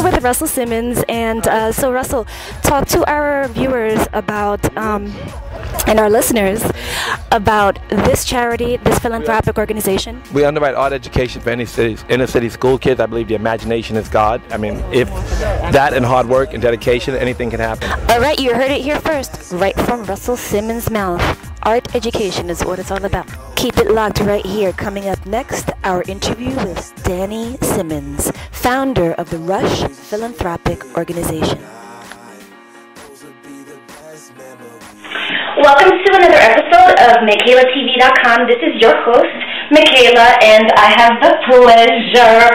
here with Russell Simmons, and so Russell, talk to our viewers about and our listeners about this charity, this philanthropic organization. We underwrite art education for inner city school kids. I believe the imagination is God. I mean, if that and hard work and dedication, anything can happen. All right, you heard it here first, right from Russell Simmons' mouth. Art education is what it's all about. Keep it locked right here. Coming up next, our interview with Danny Simmons, founder of the Rush Philanthropic Organization. Welcome to another episode of MichaelaTV.com. This is your host, Michaela, and I have the pleasure.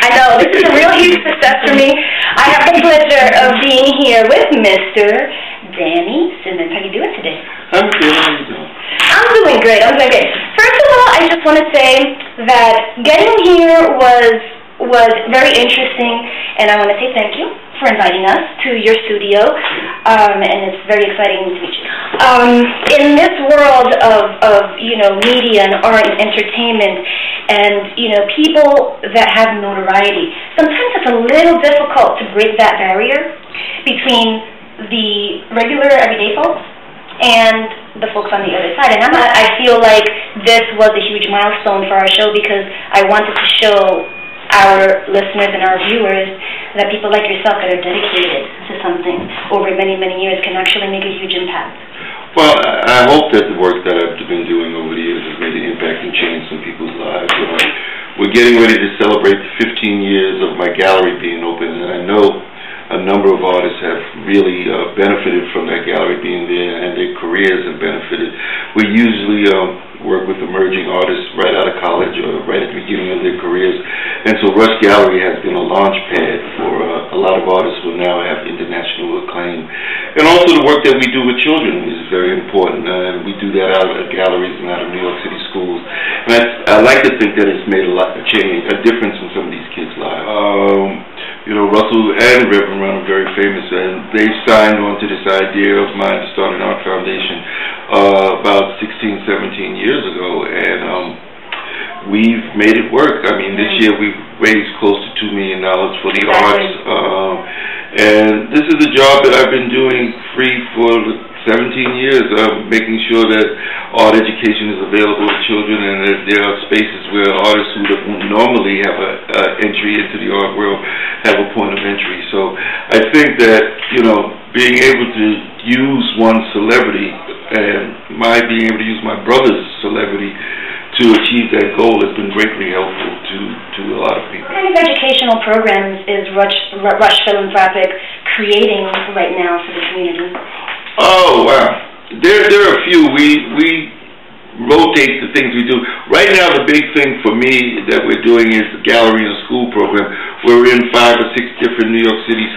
I know, this is a real huge success for me. I have the pleasure of being here with Mr. Danny Simmons. How you doing today? I'm good. How you doing? I'm doing great. First of all, I just want to say that getting here was very interesting, and I want to say thank you for inviting us to your studio, and it's very exciting to meet you. In this world of media and art and entertainment, and people that have notoriety, sometimes it's a little difficult to break that barrier between the regular everyday folks and the folks on the other side. And I feel like this was a huge milestone for our show, because I wanted to show our listeners and our viewers that people like yourself that are dedicated to something over many, many years can actually make a huge impact. Well, I hope that the work that I've been doing over the years has made an impact and changed some people's lives. We're getting ready to celebrate the 15 years of my gallery being open, and I know a number of artists have really benefited from that gallery being there, and their careers have benefited. We usually work with emerging artists right out of college or right at the beginning of their careers, and so Rush Gallery has been a launch pad for a lot of artists who now have international acclaim. And also the work that we do with children is very important, and we do that out of galleries and out of New York City schools. And I like to think that it's made a difference in some of these kids' lives. Russell and Reverend Run are very famous, and they signed on to this idea of mine to start an art foundation about 16, 17 years ago, and we've made it work. I mean, this year we've raised close to $2 million for the arts, and this is a job that I've been doing free for 17 years, making sure that art education is available to children, and that there are spaces where artists who normally have an entry into the art world have a point of entry. So I think that, being able to use one celebrity and being able to use my brother's celebrity to achieve that goal has been greatly helpful to a lot of people. What kind of educational programs is Rush Philanthropic creating right now for the community? Oh, wow. There are a few. We rotate the things we do. Right now, the big thing for me that we're doing is the Gallery in a School program. We're in 5 or 6 different New York City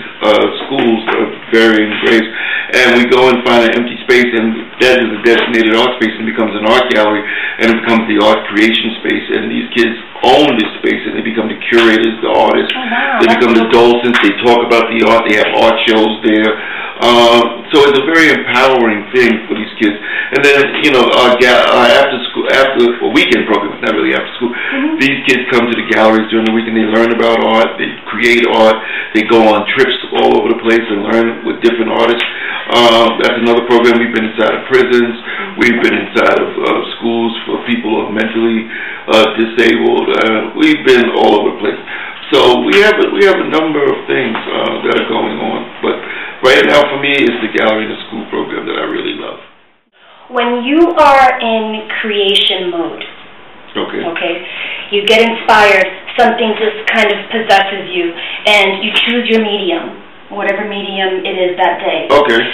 schools of varying grades, and we go and find an empty space, and that is a designated art space, and becomes an art gallery, and it becomes the art creation space, and these kids own this space, and they become the curators, the artists. Oh, wow. They become the docents. They talk about the art. They have art shows there. So it's a very empowering thing for these kids. And then, after a weekend program, it's not really after school, these kids come to the galleries during the weekend. They learn about art. They create art. They go on trips all over the place and learn with different artists. That's another program. We've been inside of prisons. We've been inside of schools for people who are mentally disabled. We've been all over the place. So we have a number of things that are going on. But right now, for me, it's the Gallery in the School program that I really love. When you are in creation mode, okay, you get inspired, something just kind of possesses you, and you choose your medium, whatever medium it is that day. Okay.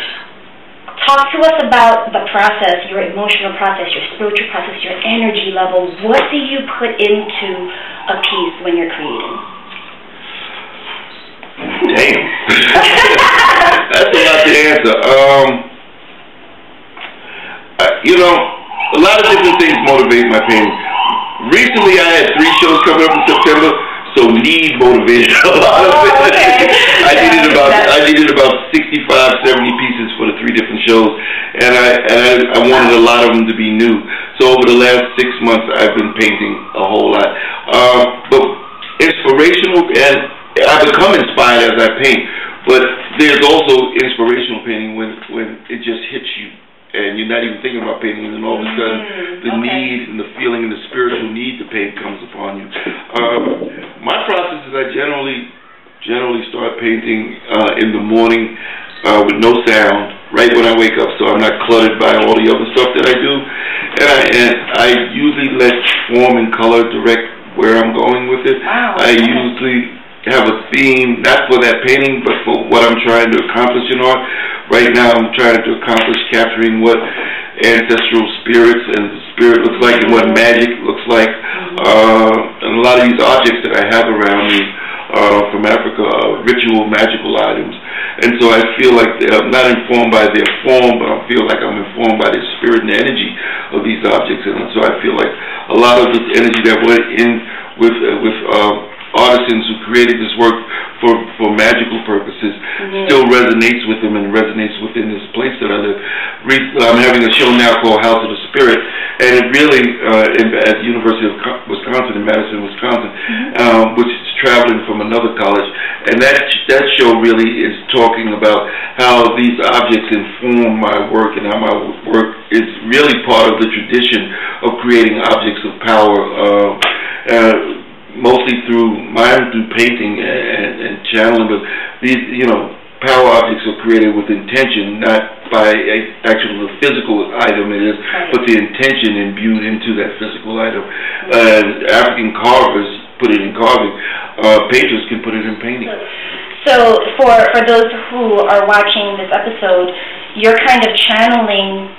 Talk to us about the process, your emotional process, your spiritual process, your energy level. What do you put into a piece when you're creating? Damn. That's a lot to answer. A lot of different things motivate my painting. Recently, I had 3 shows coming up in September, so need motivation a lot of it. Okay. I needed about 65, 70 pieces for the 3 different shows, and I wanted a lot of them to be new. So over the last 6 months, I've been painting a whole lot. But inspirational and I become inspired as I paint, but there's also inspirational painting when it just hits you and you're not even thinking about painting, and then all of a sudden the need and the feeling and the spiritual need to paint comes upon you. My process is I generally start painting in the morning with no sound, right when I wake up, so I'm not cluttered by all the other stuff that I do. And I usually let form and color direct where I'm going with it. Wow. I usually have a theme, not for that painting, but for what I'm trying to accomplish in art. Right now I'm trying to accomplish capturing what ancestral spirits and the spirit looks like and what magic looks like. And a lot of these objects that I have around me from Africa are ritual, magical items. And so I feel like I'm not informed by their form, but I feel like I'm informed by the spirit and energy of these objects. And so I feel like a lot of this energy that went in with artisans who created this work for magical purposes still resonates with them and resonates within this place that I live. I'm having a show now called House of the Spirit, and it really, at the University of Wisconsin, in Madison, Wisconsin, which is traveling from another college, and that show really is talking about how these objects inform my work and how my work is really part of the tradition of creating objects of power, mostly through painting and channeling, but these, power objects are created with intention, not by actual physical item it is, but the intention imbued into that physical item. African carvers put it in carving. Painters can put it in painting. So for those who are watching this episode, you're kind of channeling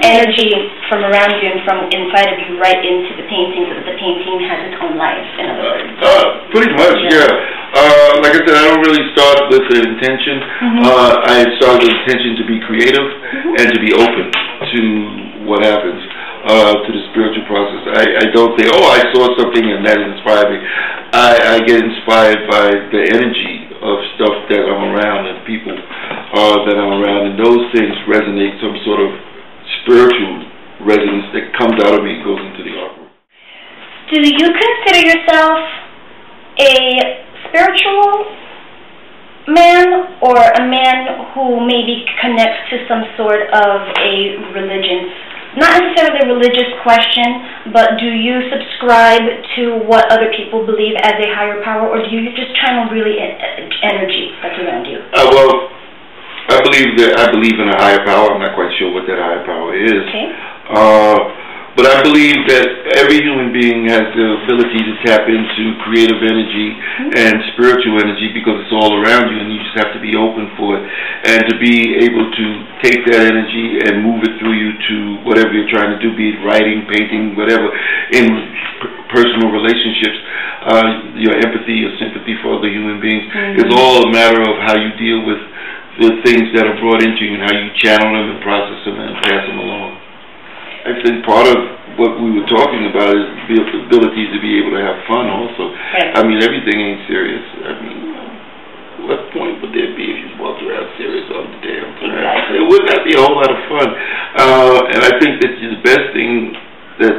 energy from around you and from inside of you right into the painting, so that the painting has its own life, in other words. Pretty much, yeah. Like I said, I don't really start with an intention. I start with intention to be creative and to be open to what happens, to the spiritual process. I don't say, oh, I saw something and that inspired me. I get inspired by the energy of stuff that I'm around and people that I'm around, and those things resonate, some sort of spiritual resonance that comes out of me and goes into the artwork. Do you consider yourself a spiritual man, or a man who maybe connects to some sort of a religion? Not necessarily a religious question, but do you subscribe to what other people believe as a higher power, or do you just channel really energy that's around you? Well, I believe in a higher power. I'm not quite sure what that higher power is. Okay. But I believe that every human being has the ability to tap into creative energy and spiritual energy, because it's all around you, and you just have to be open for it, and to be able to take that energy and move it through you to whatever you're trying to do, be it writing, painting, whatever, in personal relationships. Your empathy, your sympathy for other human beings is all a matter of how you deal with the things that are brought into you and how you channel them and process them and pass them along. I think part of what we were talking about is the ability to be able to have fun also. Right. I mean, everything ain't serious. I mean, what point would there be if you walked around serious all the damn time? Exactly. It would not be a whole lot of fun. And I think that the best thing that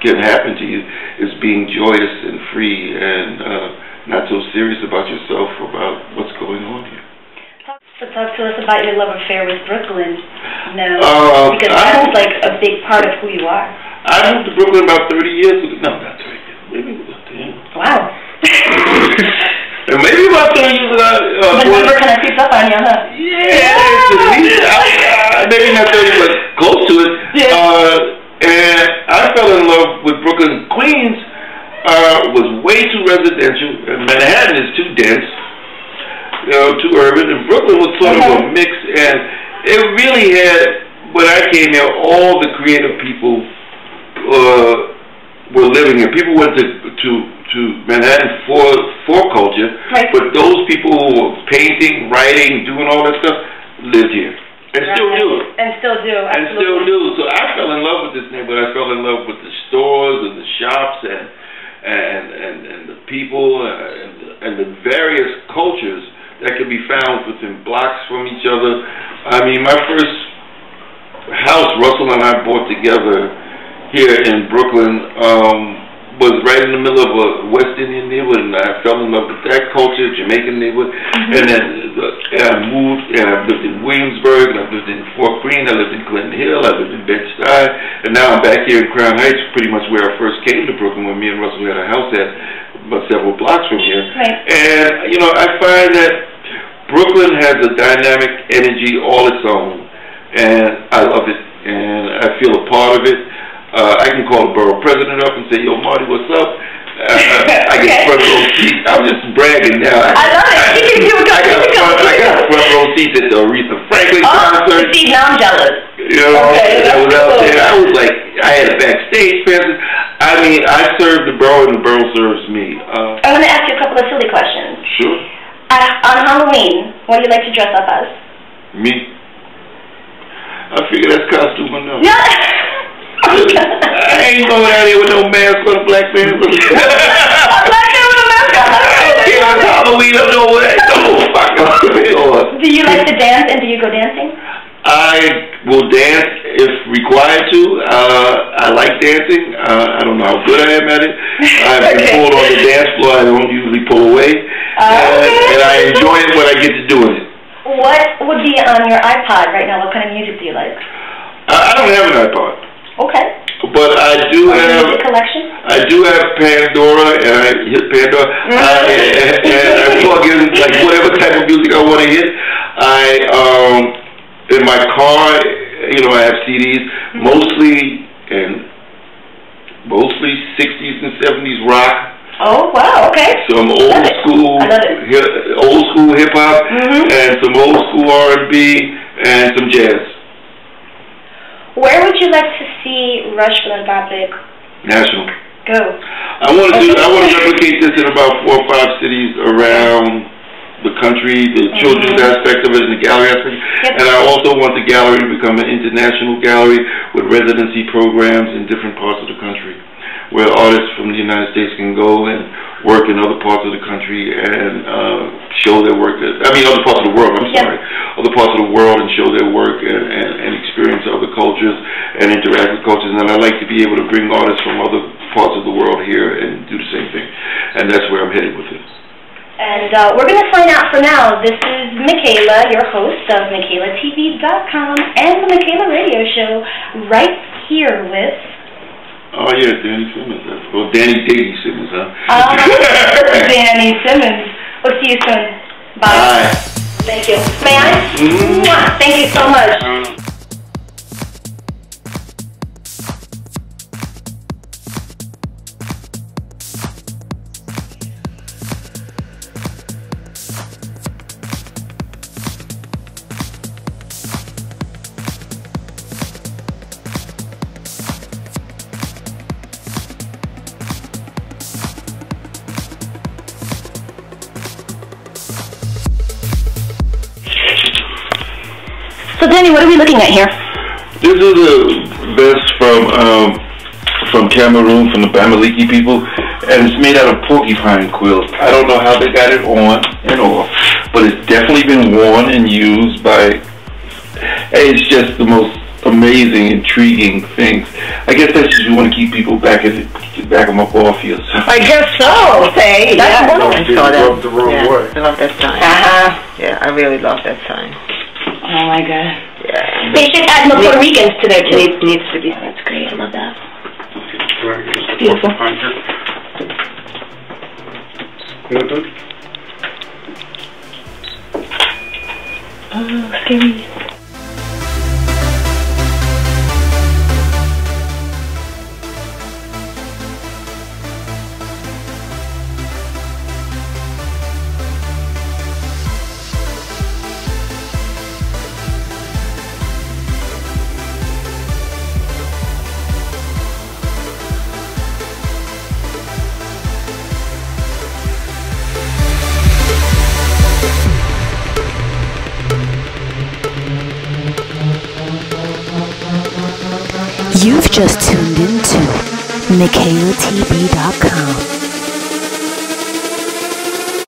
can happen to you is being joyous and free and not so serious about yourself, about what's going on here. So talk to us about your love affair with Brooklyn now, because that's like a big part of who you are. I moved to Brooklyn about 30 years ago. No, not 30 years. Maybe about 10. Wow. And maybe about 30 years ago. The number kind of creeps up on you, huh? Yeah. Maybe not 30, but close to it. Yeah. And I fell in love with Brooklyn. Queens was way too residential, and Manhattan is too dense. Too urban, and Brooklyn was sort of a mix, and it really had, when I came here, all the creative people were living here. People went to Manhattan for culture, but those people who were painting, writing, doing all that stuff lived here. And still do. And still do, absolutely. And still do. So I fell in love with this neighborhood. I fell in love with the stores and the shops and the people and the various cultures that can be found within blocks from each other. I mean, my first house Russell and I bought together here in Brooklyn was right in the middle of a West Indian neighborhood, and I fell in love with that culture, Jamaican neighborhood. And then I moved, and I've lived in Williamsburg, and I've lived in Fort Greene, I lived in Clinton Hill, I lived in Bed-Stuy, and now I'm back here in Crown Heights, pretty much where I first came to Brooklyn, when me and Russell had a house at about several blocks from here. Right. And, you know, I find that Brooklyn has a dynamic energy all its own, and I love it, and I feel a part of it. I can call the borough president up and say, "Yo, Marty, what's up?" I get front row seats. I'm just bragging now. I love it. I got front row seats at the Aretha Franklin concert. See, now I'm jealous. You know, I was out there. I was like, I had a backstage pass. I mean, I serve the borough, and the borough serves me. I'm going to ask you a couple of silly questions. Sure. On Halloween, what do you like to dress up as? Me? I figure that's costume enough. No. I ain't going out here with no mask on a black man. A black man with a mask on. Yeah, on Halloween, I know what. Do you like to dance, and do you go dancing? I will dance if required to. I like dancing. I don't know how good I am at it. I've been pulled on the dance floor. I don't usually pull away. And I enjoy it when I get to doing it. What would be on your iPod right now? What kind of music do you like? I don't have an iPod. Okay. But I do have music collection? I do have Pandora, and I hit Pandora. And I plug in like whatever type of music I want to hit. In my car, you know, I have CDs, mostly 60s and 70s rock. Oh wow! Okay. Some old school hip hop, and some old school R&B, and some jazz. Where would you like to see Rush Philanthropic? National. Go. I want to replicate this in about 4 or 5 cities around the country, the children's aspect of it and the gallery aspect. And I also want the gallery to become an international gallery with residency programs in different parts of the country, where artists from the United States can go and work in other parts of the country and show their work. Other parts of the world, other parts of the world, and show their work and experience other cultures and interact with cultures. And I'd like to be able to bring artists from other parts of the world here and do the same thing. And that's where I'm headed with it. And we're going to sign out for now. This is Michaela, your host of MichaelaTV.com and the Michaela Radio Show, right here with... Oh, yeah, Danny Simmons. Well, Danny Simmons, huh? Danny Simmons. We'll see you soon. Bye. Thank you. May I? Thank you so much. So Danny, what are we looking at here? This is a vest from Cameroon, from the Bamaliki people, and it's made out of porcupine quills. I don't know how they got it on and off, but it's definitely been worn and used by. It's just the most amazing, intriguing things. I guess that's just you want to keep people back them up off you. So. I guess so. Okay, that's wonderful. I rubbed the wrong way. I love that sign. Yeah, I really love that sign. Oh my God. Yeah. They should add more Puerto Ricans to their too. Needs to be. That's great. I love that. Beautiful. Oh, scary. You've just tuned into MichaelaTV.com.